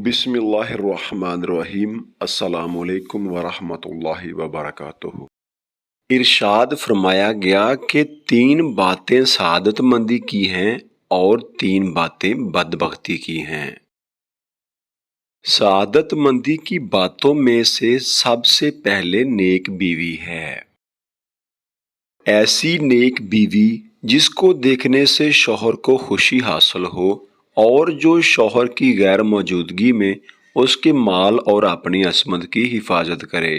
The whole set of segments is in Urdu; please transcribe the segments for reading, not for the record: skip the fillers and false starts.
بسم اللہ الرحمن الرحیم۔ السلام علیکم ورحمۃ اللہ وبرکاتہ۔ ارشاد فرمایا گیا کہ 3 باتیں سعادت مندی کی ہیں اور 3 باتیں بدبختی کی ہیں۔ سعادت مندی کی باتوں میں سے سب سے پہلے نیک بیوی ہے۔ ایسی نیک بیوی جس کو دیکھنے سے شوہر کو خوشی حاصل ہو اور جو شوہر کی غیر موجودگی میں اس کے مال اور اپنی عصمت کی حفاظت کرے۔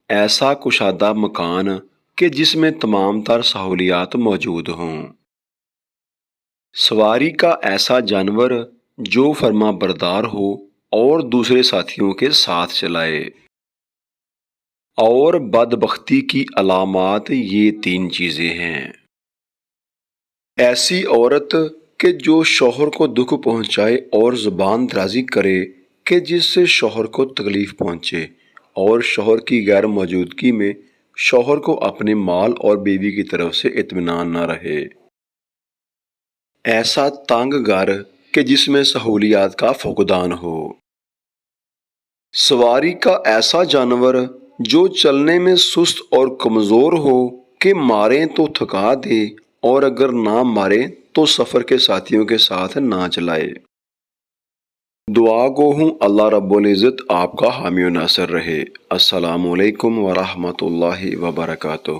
ایسا کشادہ مکان کہ جس میں تمام تر سہولیات موجود ہوں۔ سواری کا ایسا جانور جو فرما بردار ہو اور دوسرے ساتھیوں کے ساتھ چلائے۔ اور بدبختی کی علامات یہ 3 چیزیں ہیں۔ ایسی عورت کہ جو شوہر کو دکھ پہنچائے اور زبان درازی کرے کہ جس سے شوہر کو تکلیف پہنچے اور شوہر کی غیر موجودگی میں شوہر کو اپنے مال اور بیوی کی طرف سے اطمینان نہ رہے۔ ایسا تنگ گھر کہ جس میں سہولیات کا فقدان ہو۔ سواری کا ایسا جانور جو چلنے میں سست اور کمزور ہو کہ ماریں تو تھکا دے اور اگر نہ مارے تو سفر کے ساتھیوں کے ساتھ نہ چلائے۔ دعا گو ہوں اللہ رب العزت آپ کا حامی و ناصر رہے۔ السلام علیکم ورحمۃ اللہ وبرکاتہ۔